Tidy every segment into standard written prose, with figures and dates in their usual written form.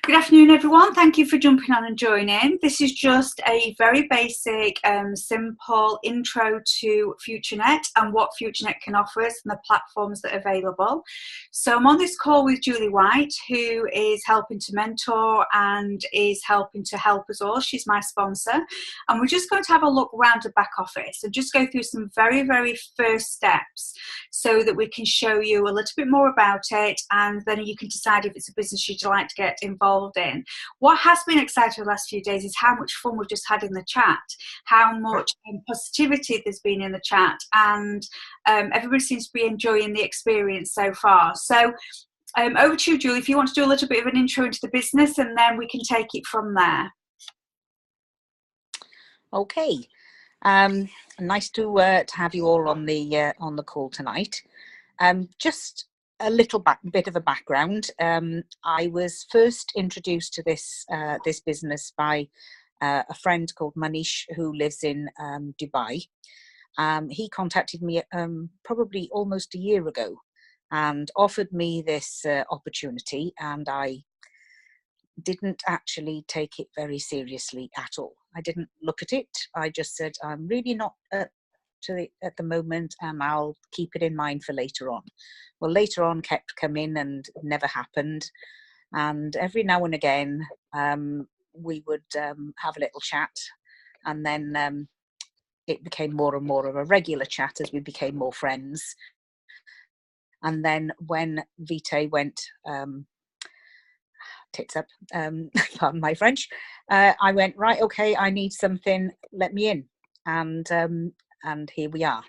Good afternoon, everyone. Thank you for jumping on and joining. This is just a very basic, simple intro to FutureNet and what FutureNet can offer us and the platforms that are available. So I'm on this call with Julie White, who is helping to mentor and is helping to help us all. She's my sponsor. And we're just going to have a look around the back office and just go through some very, very first steps so that we can show you a little bit more about it, and then you can decide if it's a business you'd like to get involved in. What has been exciting the last few days is how much fun we've just had in the chat, how much positivity there's been in the chat, and everybody seems to be enjoying the experience so far. So over to you, Julie, if you want to do a little bit of an intro into the business, and then we can take it from there. Okay, nice to have you all on the call tonight. Just a little bit of a background. I was first introduced to this business by a friend called Manish, who lives in Dubai. He contacted me probably almost a year ago and offered me this opportunity, and I didn't actually take it very seriously at all. I didn't look at it. I just said, I'm really not at the moment, and I'll keep it in mind for later on. Well, later on kept coming and never happened. And every now and again, we would have a little chat, and then it became more and more of a regular chat as we became more friends. And then when Vitae went tits up, pardon my French, I went, right, okay, I need something, let me in. And here we are.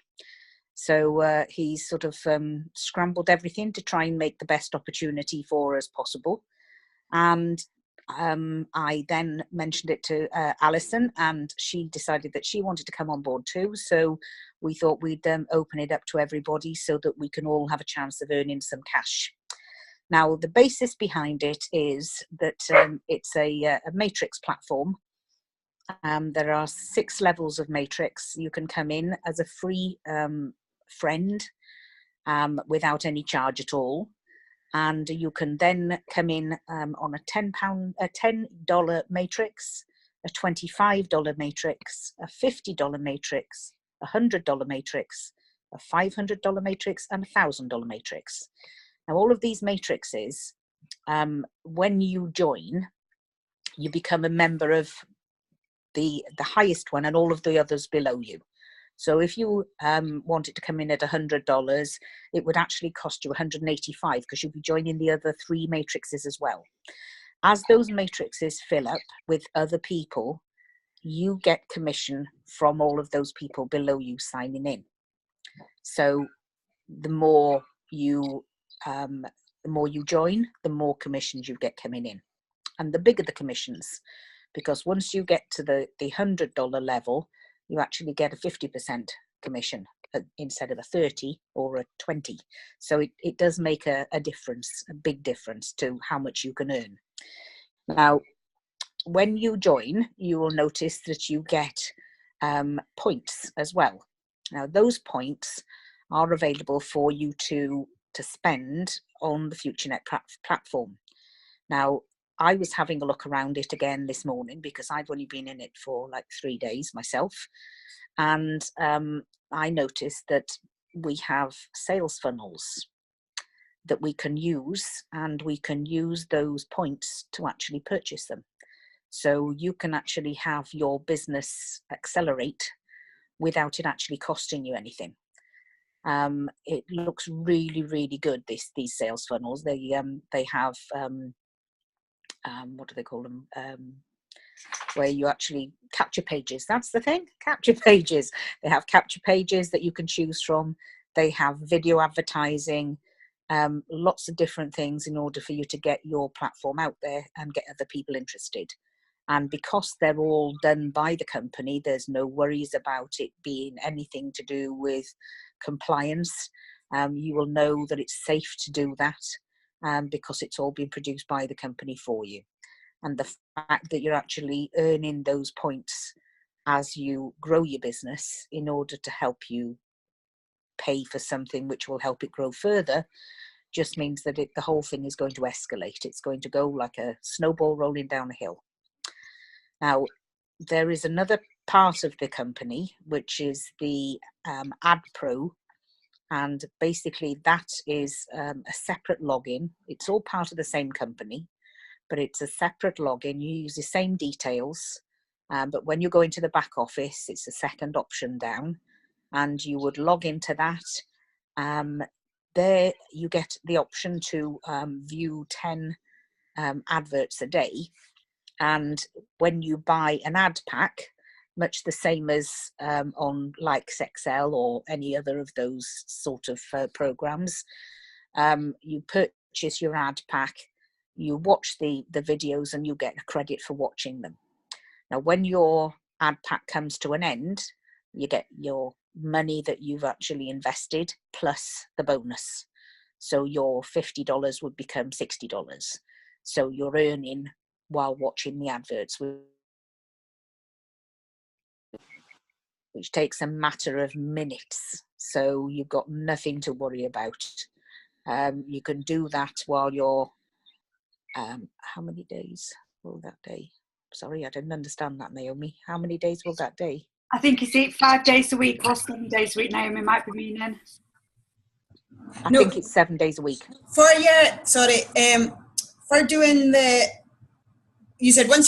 So he's sort of scrambled everything to try and make the best opportunity for us possible. And I then mentioned it to Alison, and she decided that she wanted to come on board too. So we thought we'd open it up to everybody so that we can all have a chance of earning some cash. Now, the basis behind it is that it's a matrix platform. There are 6 levels of matrix. You can come in as a free friend without any charge at all, and you can then come in on a $10 matrix, a $25 matrix, a $50 matrix, a $100 matrix, a $500 matrix, and a $1,000 matrix. Now, all of these matrices, when you join, you become a member of the highest one and all of the others below you. So if you wanted to come in at $100, it would actually cost you $185 because you'll be joining the other 3 matrices as well. As those matrices fill up with other people, you get commission from all of those people below you signing in. So the more you join, the more commissions you get coming in, and the bigger the commissions. Because once you get to the $100 level, you actually get a 50% commission instead of a 30 or a 20. So it does make a difference, a big difference to how much you can earn. Now, when you join, you will notice that you get points as well. Now, those points are available for you to spend on the FutureNet platform. Now, I was having a look around it again this morning because I've only been in it for like 3 days myself. And I noticed that we have sales funnels that we can use, and we can use those points to actually purchase them. So you can actually have your business accelerate without it actually costing you anything. It looks really, really good, these sales funnels. They have what do they call them, where you actually capture pages. That's the thing, capture pages. They have capture pages that you can choose from. They have video advertising, lots of different things in order for you to get your platform out there and get other people interested. And because they're all done by the company, there's no worries about it being anything to do with compliance. You will know that it's safe to do that. Because it's all been produced by the company for you. And the fact that you're actually earning those points as you grow your business in order to help you pay for something which will help it grow further just means that the whole thing is going to escalate. It's going to go like a snowball rolling down a hill. Now, there is another part of the company, which is the Ad Pro. And basically that is a separate login. It's all part of the same company, but it's a separate login. You use the same details, but when you go into the back office, it's the second option down, and you would log into that. There you get the option to view 10 adverts a day. And when you buy an ad pack, much the same as on Likes Excel or any other of those sort of programs, you purchase your ad pack, you watch the videos, and you get a credit for watching them. Now, when your ad pack comes to an end, you get your money that you've actually invested plus the bonus. So your $50 would become $60. So you're earning while watching the adverts, which takes a matter of minutes. So you've got nothing to worry about. You can do that while you're, how many days will that day? Sorry, I didn't understand that, Naomi. How many days will that day? I think it's 5 days a week or 7 days a week, Naomi might be meaning. I think it's 7 days a week. For doing you said once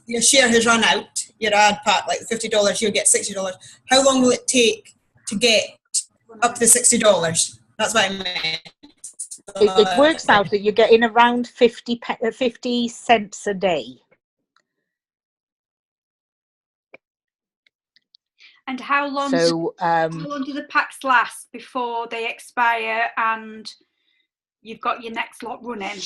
your share has run out, your ad pack, like $50, you'll get $60. How long will it take to get up to $60? That's what I meant. It works out that you're getting around 50 cents a day. And how long do the packs last before they expire and you've got your next lot running?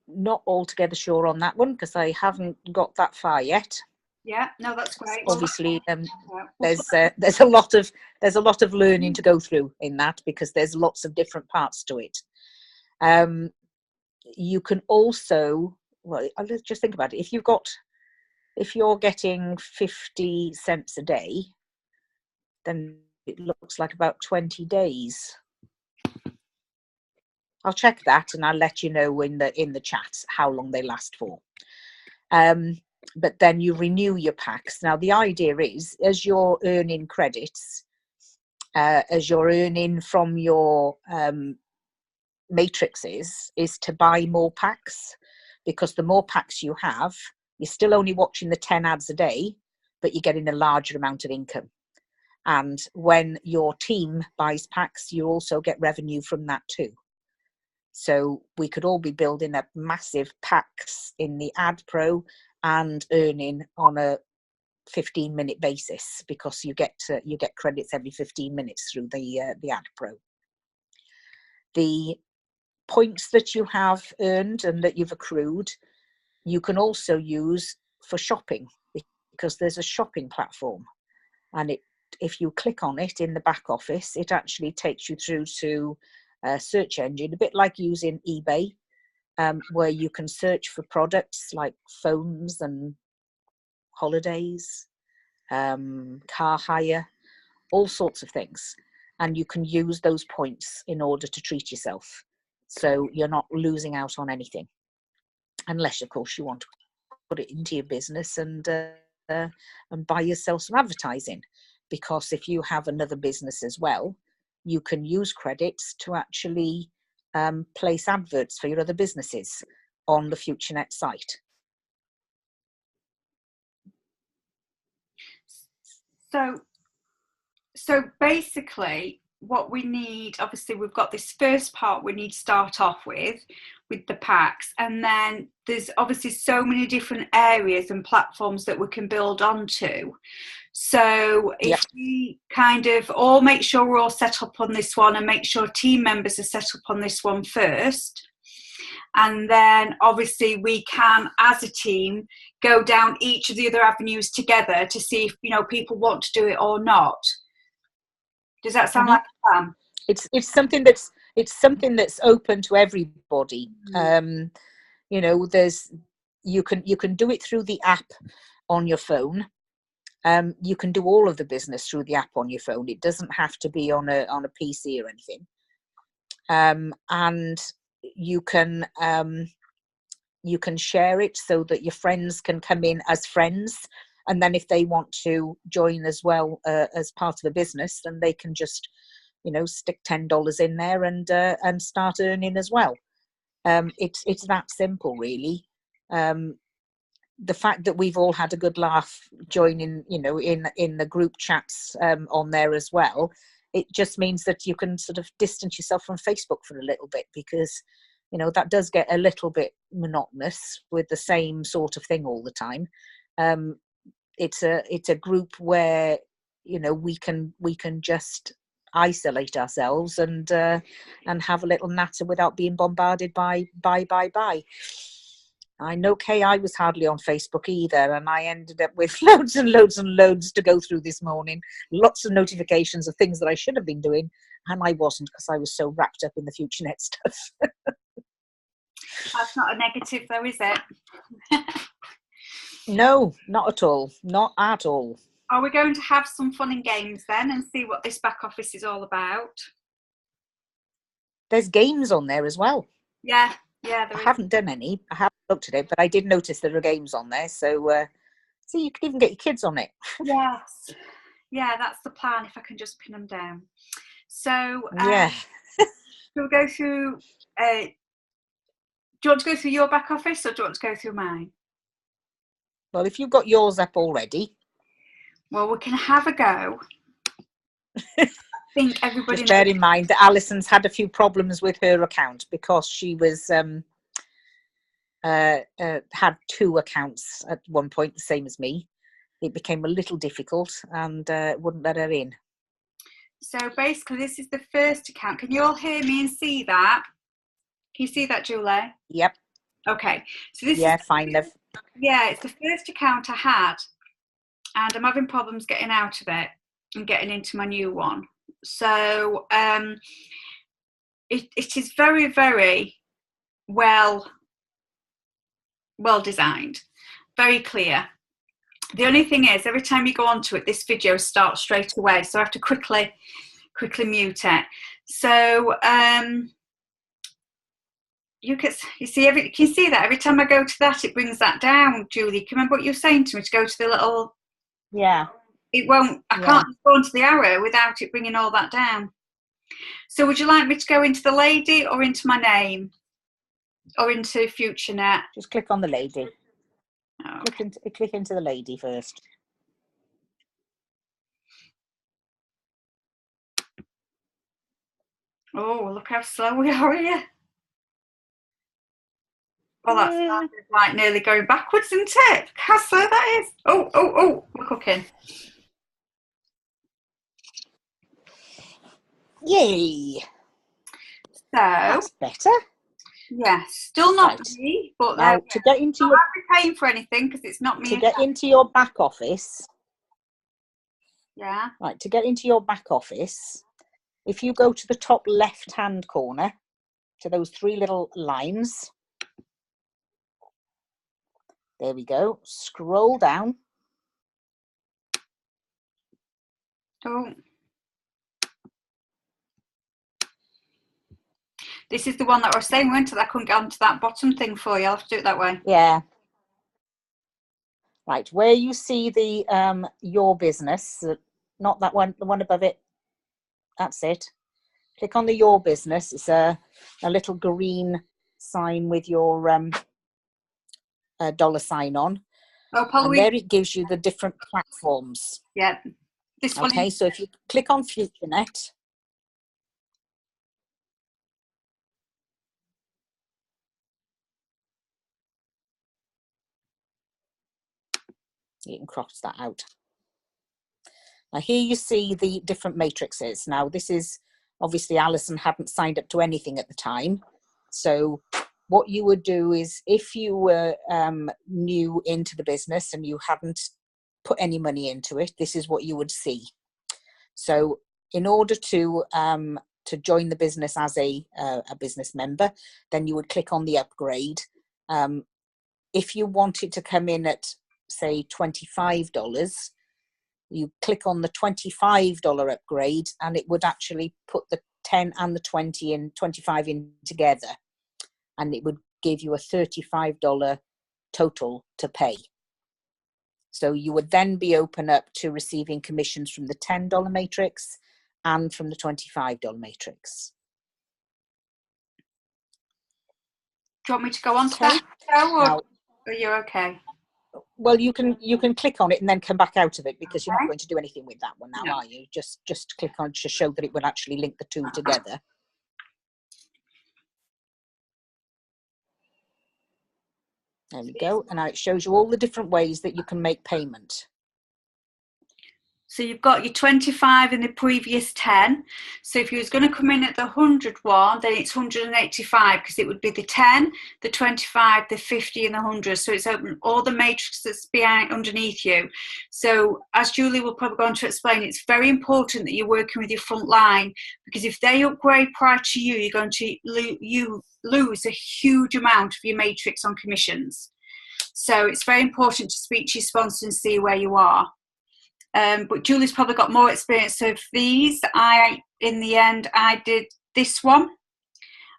Not altogether sure on that one because I haven't got that far yet. Yeah, no, that's great. Obviously, there's a lot of learning to go through in that because there's lots of different parts to it. You can also, well, let's just think about it. If you're getting 50 cents a day, then it looks like about 20 days. I'll check that and I'll let you know in the chat how long they last for. But then you renew your packs. Now the idea is, as you're earning credits, as you're earning from your matrices, is to buy more packs, because the more packs you have, you're still only watching the 10 ads a day, but you're getting a larger amount of income. And when your team buys packs, you also get revenue from that too. So we could all be building up massive packs in the Ad Pro and earning on a 15-minute basis, because you get credits every 15 minutes through the Ad Pro. The points that you have earned and that you've accrued, you can also use for shopping, because there's a shopping platform, and if you click on it in the back office, it actually takes you through to a search engine, a bit like using eBay, where you can search for products like phones and holidays, car hire, all sorts of things, and you can use those points in order to treat yourself, so you're not losing out on anything, unless of course you want to put it into your business and buy yourself some advertising, because if you have another business as well, you can use credits to actually place adverts for your other businesses on the FutureNet site. So basically what we need, obviously we've got this first part we need to start off with the packs, and then there's obviously so many different areas and platforms that we can build onto. So if we kind of all make sure we're all set up on this one, and make sure team members are set up on this one first, and then obviously we can, as a team, go down each of the other avenues together to see if people want to do it or not. Does that sound like a plan? It's something that's open to everybody. You can do it through the app on your phone. You can do all of the business through the app on your phone. It doesn't have to be on a PC or anything. And you can share it so that your friends can come in as friends, and then if they want to join as well as part of a business, then they can just stick $10 in there and start earning as well. It's that simple, really. The fact that we've all had a good laugh joining, in the group chats on there as well, it just means that you can sort of distance yourself from Facebook for a little bit, because that does get a little bit monotonous with the same sort of thing all the time. It's a group where we can just isolate ourselves and have a little natter without being bombarded by. I know Kay, I was hardly on Facebook either, and I ended up with loads and loads and loads to go through this morning. Lots of notifications of things that I should have been doing, and I wasn't, because I was so wrapped up in the FutureNet stuff. That's not a negative though, is it? No, not at all. Not at all. Are we going to have some fun and games then, and see what this back office is all about? There's games on there as well. Yeah, I haven't done any. I haven't looked at it, but I did notice there are games on there. So you can even get your kids on it. Yes. Yeah, that's the plan, if I can just pin them down. So yeah. We'll go through... do you want to go through your back office, or do you want to go through mine? Well, if you've got yours up already. Well, we can have a go. I think everybody just bear in mind that Alison's had a few problems with her account, because she was had two accounts at one point, the same as me. It became a little difficult and wouldn't let her in. So basically, this is the first account. Can you all hear me and see that? Can you see that, Julie? Yep. Okay. So this is fine, love. Yeah, it's the first account I had, and I'm having problems getting out of it and getting into my new one. So it is very, very well designed, very clear. The only thing is, every time you go onto it, this video starts straight away, so I have to quickly mute it. So you can see that every time I go to that, it brings that down. Julie, can you remember what you were saying to me, to go to the little? Yeah. It won't. I can't go onto the arrow without it bringing all that down. So would you like me to go into the lady, or into my name, or into FutureNet? Just click on the lady. Okay. Click into the lady first. Oh, look how slow we are here. Well, that's like nearly going backwards, isn't it? How slow that is. Oh, we're cooking. Yay. So that's better. Yes, still not me, but now to get into your, I'm not paying for anything because it's not me. To get into your back office. Yeah. Right, to get into your back office, if you go to the top left-hand corner, to those three little lines. There we go. Scroll down. Oh. This is the one that I was saying, weren't it? I couldn't get onto that bottom thing for you. I'll have to do it that way. Yeah. Right, where you see the your business, not that one, the one above it. That's it. Click on the your business. It's a little green sign with your dollar sign on. Oh, Polly. And there it gives you the different platforms. Yeah. This one. Okay, so if you click on FutureNet. You can cross that out. Now here you see the different matrices. Now this is obviously Alison hadn't signed up to anything at the time. So what you would do is, if you were new into the business and you hadn't put any money into it, this is what you would see. So in order to join the business as a business member, then you would click on the upgrade. If you wanted to come in at say $25, you click on the $25 upgrade, and it would actually put the 10 and the 25 in together, and it would give you a $35 total to pay. So you would then be open up to receiving commissions from the $10 matrix and from the $25 matrix. Do you want me to go on to Okay. that, or Now, are you okay? well, you can click on it and then come back out of it, because you're not going to do anything with that one now, No. are you? Just click on to show that it will actually link the two together. There we go. And now it shows you all the different ways that you can make payment. So you've got your 25 and the previous 10. So if you was going to come in at the 100 one, then it's 185, because it would be the 10, the 25, the 50 and the 100. So it's open all the matrix that's behind underneath you. So as Julie will probably go on to explain, it's very important that you're working with your front line, because if they upgrade prior to you, you're going to lose a huge amount of your matrix on commissions. So it's very important to speak to your sponsor and see where you are. But Julie's probably got more experience of these. In the end, I did this one,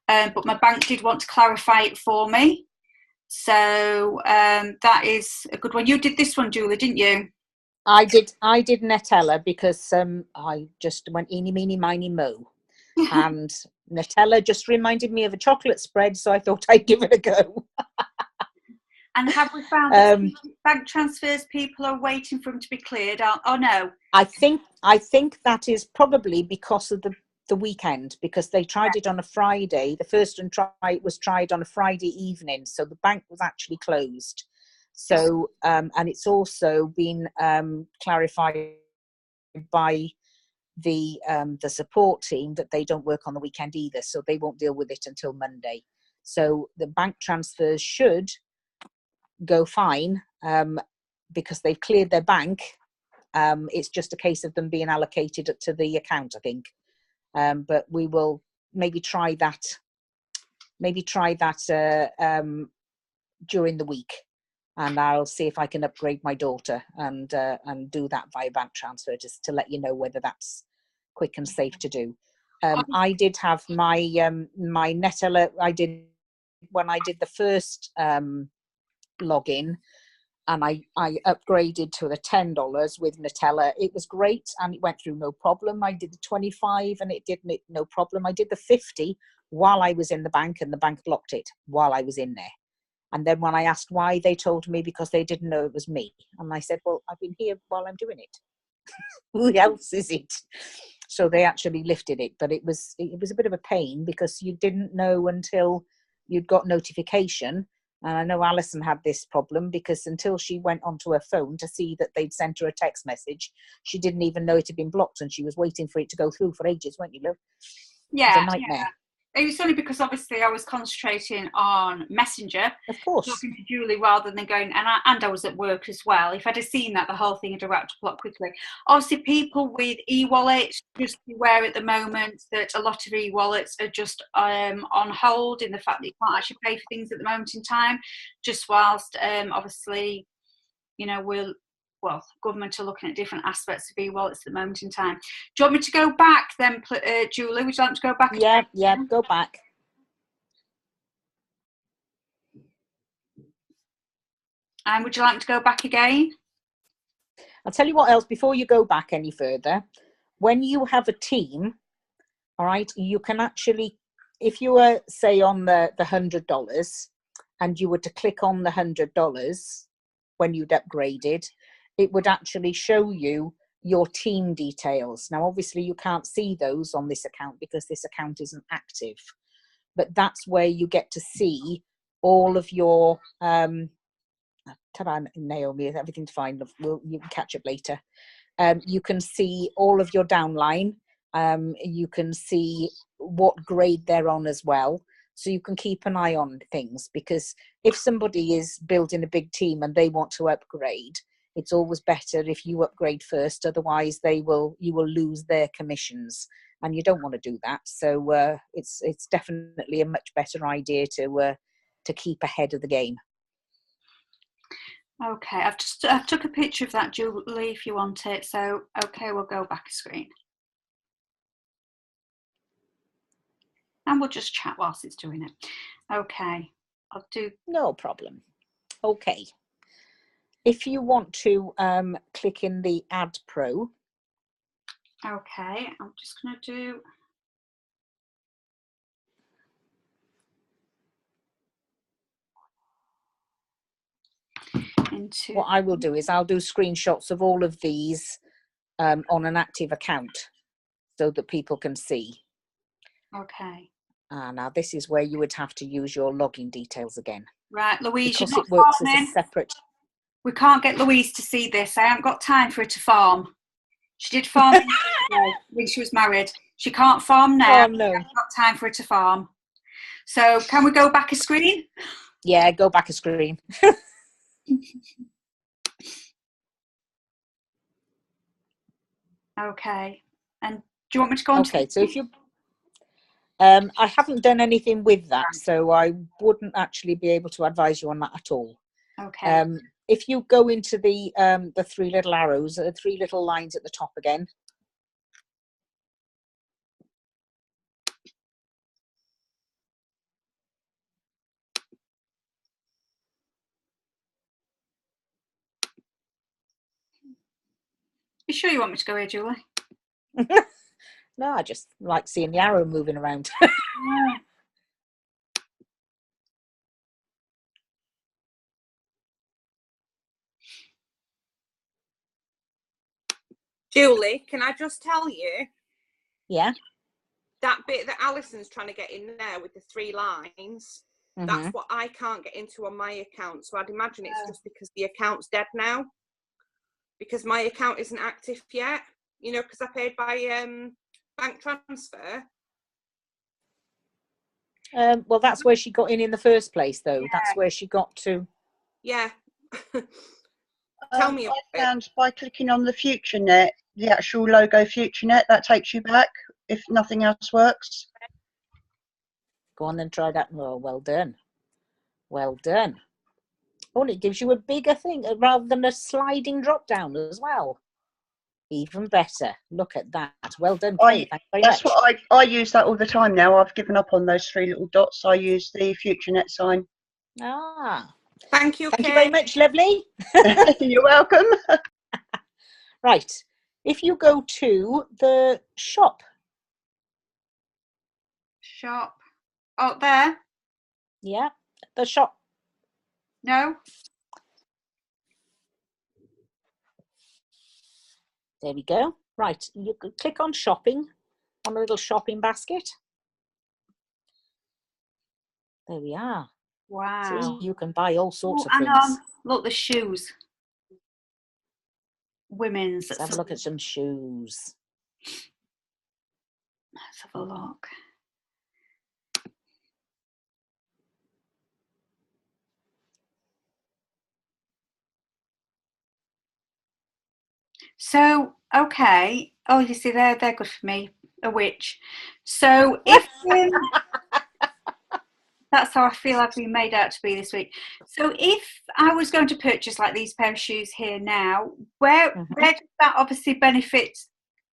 but my bank did want to clarify it for me. So that is a good one. You did this one, Julie, didn't you? I did Nutella, because I just went eeny, meeny, miny, mo. And Nutella just reminded me of a chocolate spread, so I thought I'd give it a go. And have we found that bank transfers, people are waiting for them to be cleared? Oh no. I think that is probably because of the weekend, because they tried it on a Friday. The first one was tried on a Friday evening, so the bank was actually closed. So and it's also been clarified by the support team that they don't work on the weekend either, so they won't deal with it until Monday. So the bank transfers should go fine, because they've cleared their bank. It's just a case of them being allocated to the account, I think. But we will maybe try that during the week, and I'll see if I can upgrade my daughter and do that via bank transfer, just to let you know whether that's quick and safe to do. I did have my my Nutella. When I did the first login, and I upgraded to the $10 with Nutella. It was great, and it went through no problem. I did the 25 and it did no problem. I did the 50 while I was in the bank, and the bank blocked it while I was in there. And then when I asked why, they told me because they didn't know it was me. And I said, well, I've been here while I'm doing it. Who else is it? So they actually lifted it, but it was a bit of a pain, because you didn't know until you'd got notification. And I know Alison had this problem, because until she went onto her phone to see that they'd sent her a text message, she didn't even know it had been blocked, and she was waiting for it to go through for ages, weren't you, Lou? Yeah. It was a nightmare. Yeah. It was only because obviously I was concentrating on Messenger, of course, talking to Julie rather than going, and I was at work as well. If I'd have seen that, the whole thing had wrapped up a lot quickly. Obviously, people with e-wallets, just beware at the moment that a lot of e-wallets are just on hold, in the fact that you can't actually pay for things at the moment in time, just whilst obviously, you know, government are looking at different aspects of e-wallets at the moment in time. Do you want me to go back then, Julie? Would you like to go back? Yeah, go back. And would you like me to go back again? I'll tell you what else, before you go back any further. When you have a team, all right, you can actually, if you were, say, on the $100, and you were to click on the $100 when you'd upgraded, it would actually show you your team details. Now, obviously, you can't see those on this account because this account isn't active, but that's where you get to see all of your ta-da, Naomi, everything's fine. You can catch up later. You can see all of your downline. You can see what grade they're on as well. So you can keep an eye on things, because if somebody is building a big team and they want to upgrade, it's always better if you upgrade first. Otherwise, you will lose their commissions, and you don't want to do that. So it's definitely a much better idea to keep ahead of the game. Okay, I've took a picture of that, Julie, if you want it. So, okay, we'll go back a screen. And we'll just chat whilst it's doing it. Okay, I'll do... No problem. Okay. If you want to click in the Ad Pro. Okay, I'm just going to do... What I will do is I'll do screenshots of all of these on an active account so that people can see. Okay. Now this is where you would have to use your login details again. Right, Louise, because it works as a separate... We can't get Louise to see this. I haven't got time for her to farm. She did farm when she was married. She can't farm now. Oh, no. I haven't got time for her to farm. So can we go back a screen? Yeah, go back a screen. Okay. And do you want me to go on? Okay, so if you... I haven't done anything with that, so I wouldn't actually be able to advise you on that at all. Okay. If you go into the three little arrows, the three little lines at the top again. You sure you want me to go here, Julie? No, I just like seeing the arrow moving around. Julie, can I just tell you? Yeah. That bit that Alison's trying to get in there with the 3 lines, that's what I can't get into on my account. So I'd imagine it's just because the account's dead now. Because my account isn't active yet. You know, because I paid by bank transfer. Well, that's where she got in the first place, though. Yeah. That's where she got to. Yeah. Tell me about I found by clicking on the FutureNet, the actual logo FutureNet, that takes you back if nothing else works. Go on then, try that. Oh, well done. Well done. Oh, it gives you a bigger thing rather than a sliding drop down as well. Even better. Look at that. Well done, Kay. Thank you very much. What I use that all the time now. I've given up on those 3 little dots. I use the FutureNet sign. Ah. Thank you, Thank you very much, lovely. You're welcome. Right. If you go to the shop. Shop. Oh, there? Yeah, the shop. No? There we go. Right, you can click on shopping, on a little shopping basket. There we are. Wow. See, you can buy all sorts of hang things. On. Look, the shoes. Women's. Let's have a look at some shoes. Let's have a look. So, okay. Oh, you see, they're good for me. A witch. So if that's how I feel I've been made out to be this week. So if I was going to purchase like these pair of shoes here now, where does that obviously benefit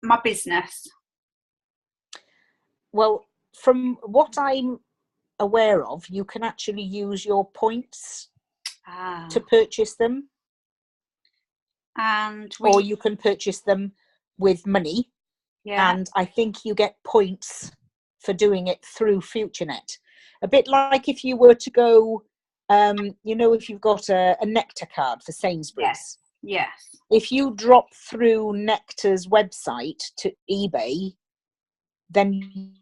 my business? Well, from what I'm aware of, you can actually use your points to purchase them. Or you can purchase them with money. Yeah. And I think you get points for doing it through FutureNet. A bit like if you were to go, you know, if you've got a Nectar card for Sainsbury's. Yes. If you drop through Nectar's website to eBay, then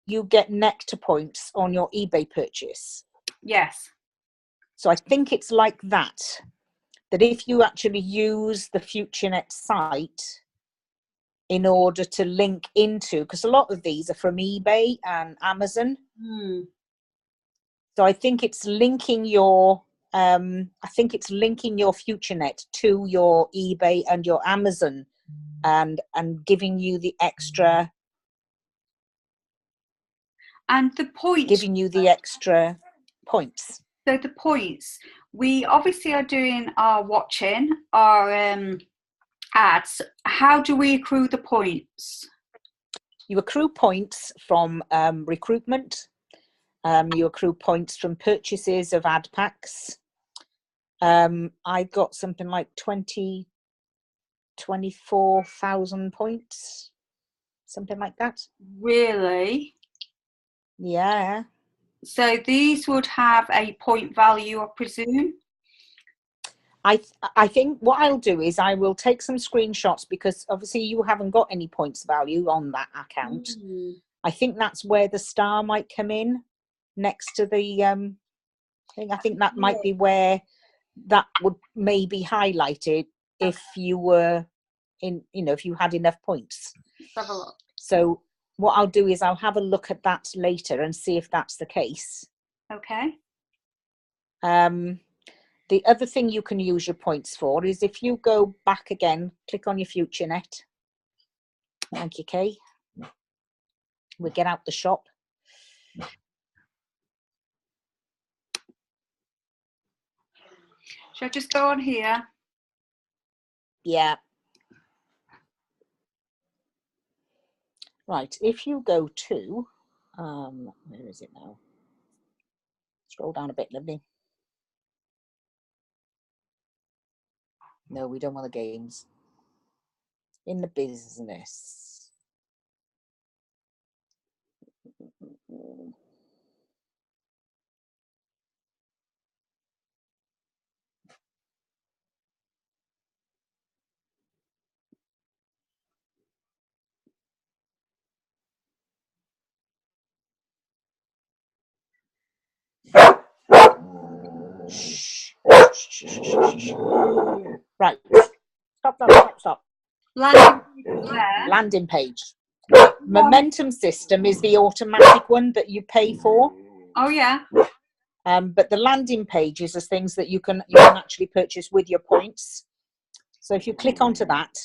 you get Nectar points on your eBay purchase. Yes. So I think it's like that if you actually use the FutureNet site in order to link into, because a lot of these are from eBay and Amazon. So I think it's linking your FutureNet to your eBay and your Amazon and giving you the extra. And the points. Giving you the extra points. So the points, we obviously are doing our watching, our ads. How do we accrue the points? You accrue points from recruitment. You accrue points from purchases of ad packs. I got something like 24,000 points, something like that. Really? Yeah. So these would have a point value, I presume? I think what I'll do is I will take some screenshots, because obviously you haven't got any points value on that account. I think that's where the star might come in next to the I think that might be where that would maybe highlight it if you were in, if you had enough points. Let's have a look. So what I'll do is I'll have a look at that later and see if that's the case. Okay. The other thing you can use your points for is if you go back again, click on your FutureNet. Thank you, Kay. We get out the shop. Shall I just go on here? Yeah. Right, if you go to, where is it now? Scroll down a bit, lovely. No, we don't want the games. In the business. Right. Stop. Landing page. Momentum system is the automatic one that you pay for. Oh yeah. But the landing pages are things that you can actually purchase with your points. So if you click onto that,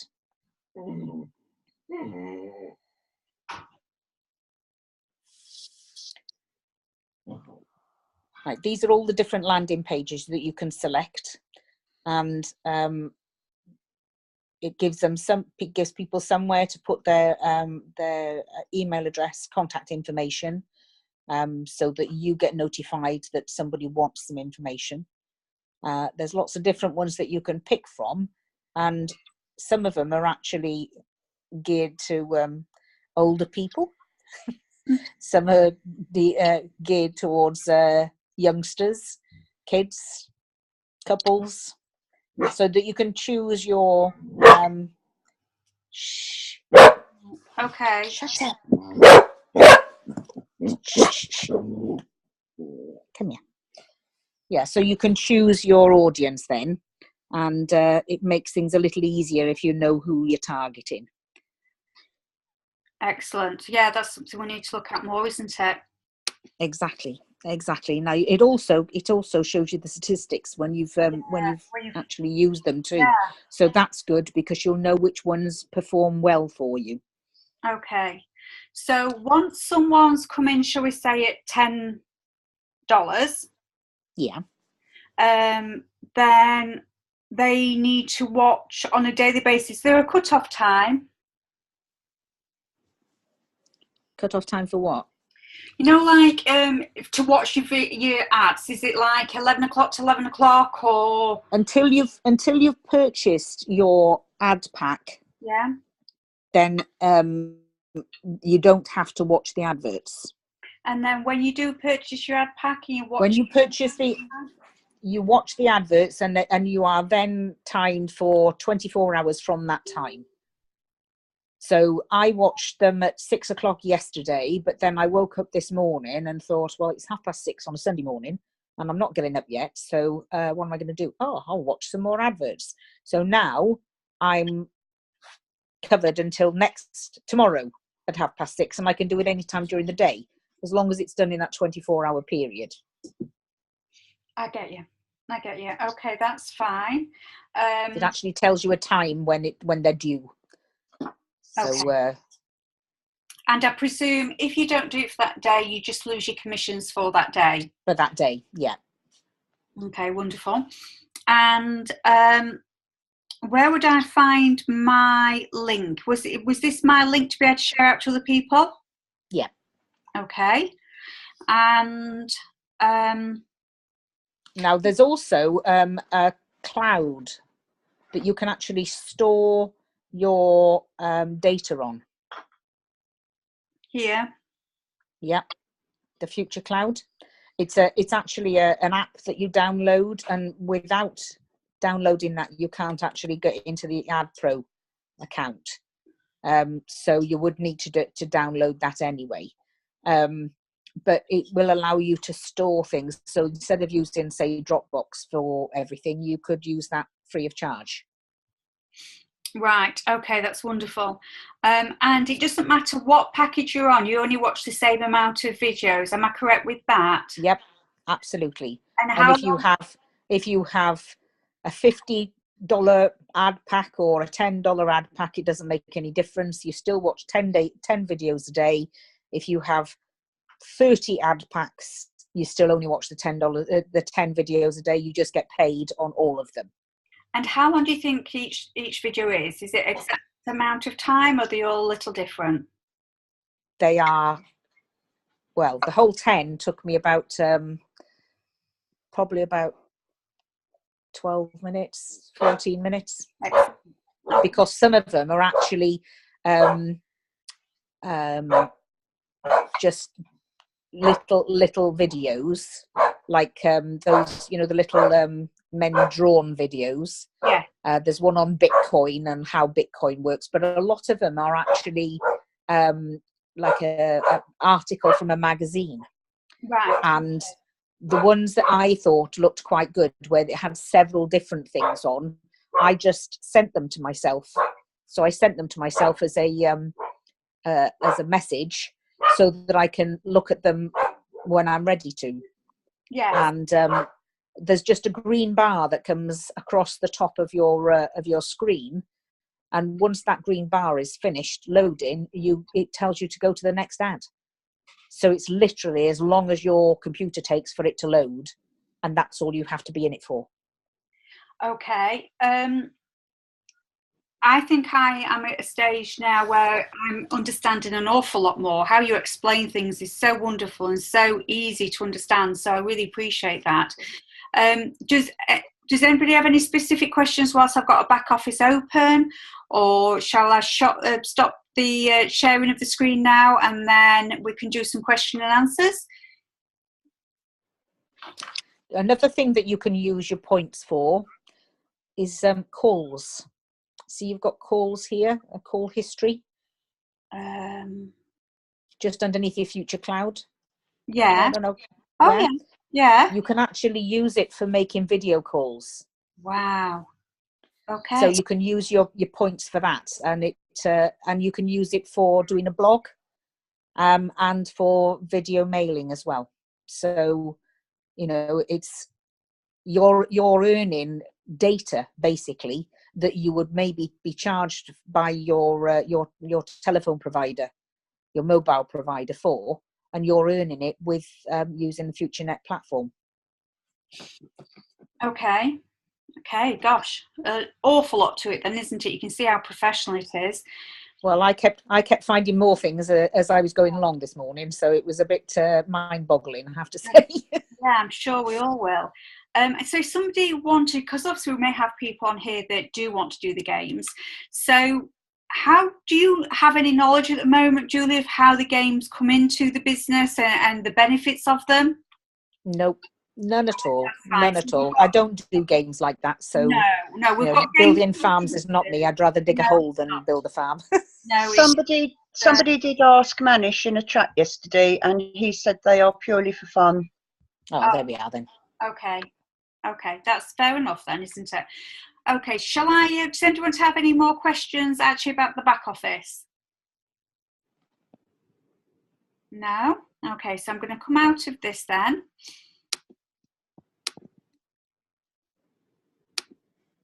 right, these are all the different landing pages that you can select, and it gives people somewhere to put their email address, contact information, so that you get notified that somebody wants some information. There's lots of different ones that you can pick from, and some of them are actually geared to older people. Some are geared towards youngsters, kids, couples, so that you can choose your Okay. Shut up. Come here. Yeah, so you can choose your audience then, and it makes things a little easier if you know who you're targeting. Excellent. Yeah, that's something we need to look at more, isn't it? Exactly. Now it also shows you the statistics when you've actually used them too. Yeah. So that's good, because you'll know which ones perform well for you. Okay. So once someone's come in, shall we say at $10, yeah, then they need to watch on a daily basis. There a cut-off time? Cut-off time for what? Like to watch your ads, is it like 11 o'clock to 11 o'clock, or until you've purchased your ad pack? Yeah. Then you don't have to watch the adverts. And then when you do purchase your ad pack, and you watch the adverts, and you are then timed for 24 hours from that time. So I watched them at 6 o'clock yesterday, but then I woke up this morning and thought, well, it's 6:30 on a Sunday morning and I'm not getting up yet. So what am I going to do? Oh, I'll watch some more adverts. So now I'm covered until tomorrow at 6:30, and I can do it anytime during the day, as long as it's done in that 24-hour period. I get you. Okay, that's fine. It actually tells you a time when they're due. Okay. So, and I presume if you don't do it for that day, you just lose your commissions for that day. For that day, yeah. Okay, wonderful. And where would I find my link? Was this my link to be able to share out to other people? Yeah. Okay. And now there's also a cloud that you can actually store your data on. Here. Yeah, the Future Cloud. It's actually an app that you download, and without downloading that, you can't actually get into the AdPro account. So you would need to download that anyway. But it will allow you to store things. So instead of using, say, Dropbox for everything, you could use that free of charge. Right, okay, that's wonderful. And it doesn't matter what package you're on, you only watch the same amount of videos. Am I correct with that? Yep, absolutely. And And if you have a $50 ad pack or a $10 ad pack, it doesn't make any difference. You still watch 10 videos a day. If you have 30 ad packs, you still only watch the $10 the 10 videos a day. You just get paid on all of them. And how long do you think each video is? Is it exact amount of time, or are they all a little different? They are, well, the whole 10 took me about probably about 12 minutes, 14 minutes. Excellent. Because some of them are actually just little videos, like those, you know, the little men drawn videos. Yeah. There's one on Bitcoin and how Bitcoin works, but a lot of them are actually like a article from a magazine. Right. And the ones that I thought looked quite good, where they had several different things on, I just sent them to myself. So I sent them to myself as a message, so that I can look at them when I'm ready to. Yeah. And there's just a green bar that comes across the top of your screen, and once that green bar is finished loading, it tells you to go to the next ad. So it's literally as long as your computer takes for it to load, and that's all you have to be in it for. Okay. I think I am at a stage now where I'm understanding an awful lot more. How you explain things is so wonderful and so easy to understand. So I really appreciate that. Does anybody have any specific questions whilst I've got a back office open, or shall I stop the sharing of the screen now, and then we can do some question and answers? Another thing that you can use your points for is calls. So you've got calls here, a call history. Just underneath your Future Cloud. Yeah. No. Oh yeah. Yeah. You can actually use it for making video calls. Wow. Okay. So you can use your points for that, and and you can use it for doing a blog, and for video mailing as well. So, you know, you're earning data basically that you would maybe be charged by your telephone provider, your mobile provider for, and you're earning it with using the FutureNet platform. Okay, gosh, an awful lot to it then, isn't it? You can see how professional it is. Well, I kept finding more things as I was going along this morning, so it was a bit mind-boggling, I have to say. Yeah, I'm sure we all will. So somebody wanted, because obviously we may have people on here that do want to do the games. So how do you have any knowledge at the moment, Julie, of how the games come into the business and the benefits of them? Nope, none at all. None at all. I don't do games like that. So no, we've got building farms is not me. I'd rather dig a hole than build a farm. No, somebody did ask Manish in a chat yesterday, and he said they are purely for fun. Oh, there we are then. Okay, that's fair enough then, isn't it? Okay, shall I, does anyone have any more questions actually about the back office? No? Okay, so I'm going to come out of this then.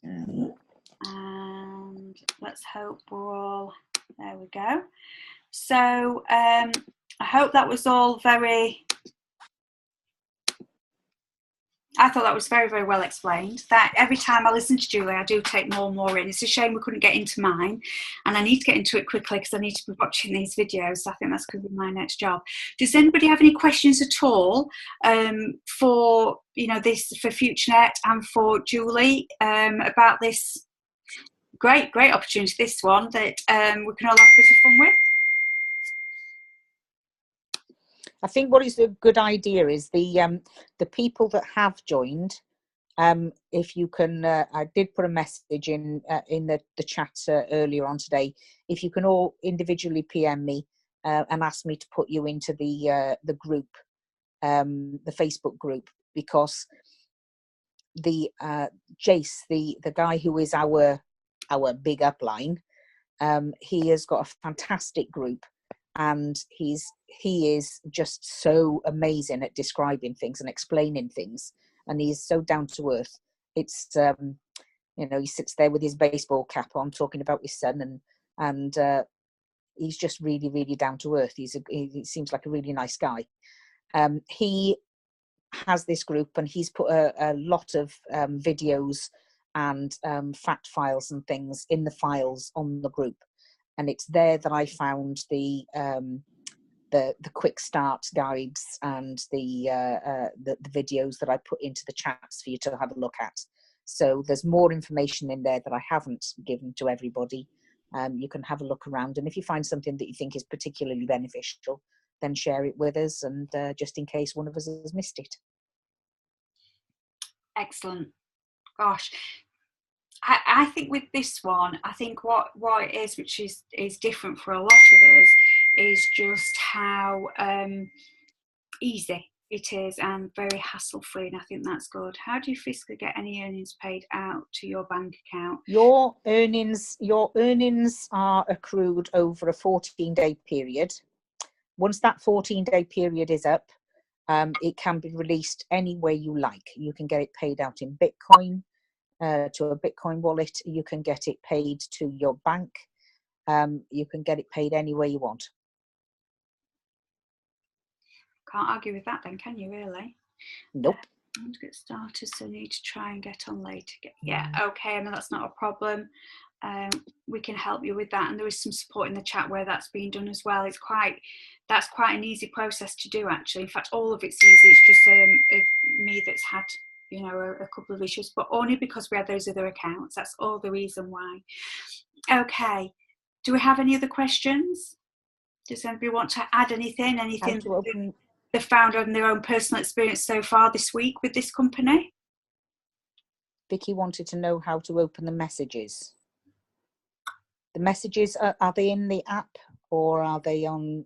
And let's hope we're all, there we go. So I hope that was all very I thought that was very, very well explained. That every time I listen to Julie, I do take more and more in. It's a shame we couldn't get into mine, and I need to get into it quickly because I need to be watching these videos. So I think that's going to be my next job. Does anybody have any questions at all for this, for FutureNet and for Julie about this great opportunity? This one that we can all have a bit of fun with. I think what is a good idea is the people that have joined. If you can, I did put a message in the chat earlier on today. If you can all individually PM me and ask me to put you into the group, the Facebook group, because the Jace, the guy who is our big upline, he has got a fantastic group. And he is just so amazing at describing things and explaining things, and he's so down to earth. It's he sits there with his baseball cap on talking about his son, and he's just really, really down to earth. He seems like a really nice guy. He has this group, and he's put a lot of videos and fact files and things in the files on the group. And it's there that I found the quick start guides and the videos that I put into the chats for you to have a look at. So there's more information in there that I haven't given to everybody. You can have a look around, and if you find something that you think is particularly beneficial, then share it with us, and just in case one of us has missed it. Excellent. Gosh. I think with this one, I think what it is, which is different for a lot of us, is just how easy it is and very hassle-free, and I think that's good. How do you physically get any earnings paid out to your bank account? Your earnings are accrued over a 14-day period. Once that 14-day period is up, it can be released any way you like. You can get it paid out in Bitcoin, to a Bitcoin wallet. You can get it paid to your bank. You can get it paid any way you want. Can't argue with that then, can you, really? Nope. I want to get started, so I need to try and get on later. Yeah, okay, no, that's not a problem. We can help you with that, and there is some support in the chat where that's being done as well. That's quite an easy process to do, actually. In fact, all of it's easy. It's just me that's had a couple of issues, but only because we had those other accounts. That's all the reason why. Okay, do we have any other questions? Does anybody want to add anything they've found on their own personal experience so far this week with this company? Vicky wanted to know how to open the messages. The messages, are they in the app, or are they on?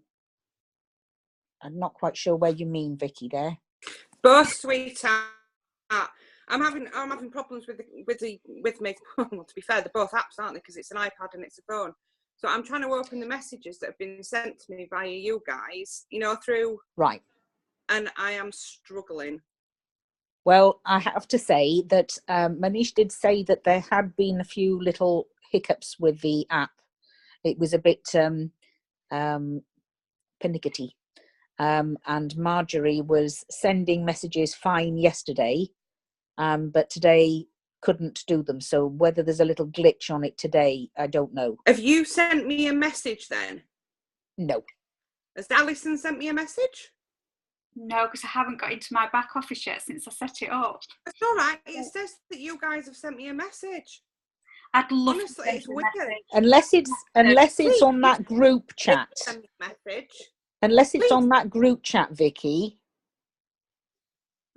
I'm not quite sure where you mean, Vicky, there. Both, sweetheart. I'm having problems with me. Well, to be fair, they're both apps, aren't they? Because it's an iPad and it's a phone. So I'm trying to open the messages that have been sent to me via you guys, through. Right. And I am struggling. Well, I have to say that Manish did say that there had been a few little hiccups with the app. It was a bit pernickety. And Marjorie was sending messages fine yesterday, but today couldn't do them. So whether there's a little glitch on it today, I don't know. Have you sent me a message then? No. Has Alison sent me a message? No, because I haven't got into my back office yet since I set it up. It's all right. It says that you guys have sent me a message. I'd love Honestly, to it's weird. Unless it's on that group chat. Send me a message. Unless it's on that group chat, Vicky.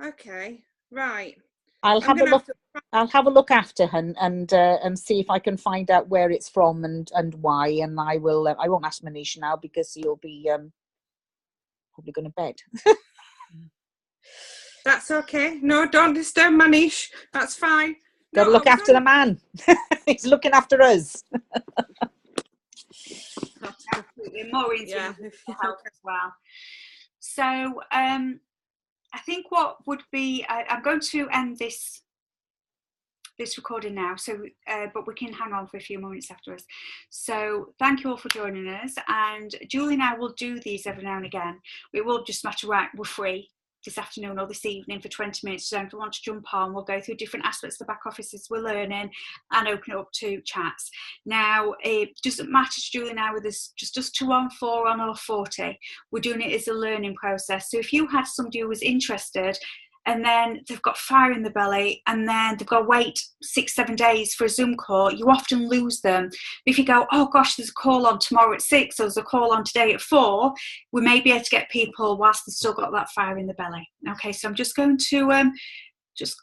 Okay, right. I'll have a look. I'll have a look after her and see if I can find out where it's from and why. And I will. I won't ask Manish now because he'll be probably going to bed. That's okay. No, don't disturb Manish. That's fine. Got to look after the man. He's looking after us. Absolutely. Maureen's help as well. So I think what would be, I'm going to end this recording now, so but we can hang on for a few moments afterwards. So thank you all for joining us, and Julie and I will do these every now and again. We will just matter right, we're free, this afternoon or this evening for 20 minutes. So if you want to jump on, we'll go through different aspects of the back offices we're learning and open it up to chats. Now, it doesn't matter to Julie now whether it's just 2 on, 4 on or 40. We're doing it as a learning process. So if you had somebody who was interested and then they've got fire in the belly and then they've got to wait 6-7 days for a Zoom call, you often lose them. If you go, oh gosh, there's a call on tomorrow at 6 or there's a call on today at 4, we may be able to get people whilst they've still got that fire in the belly. Okay, so I'm just going to just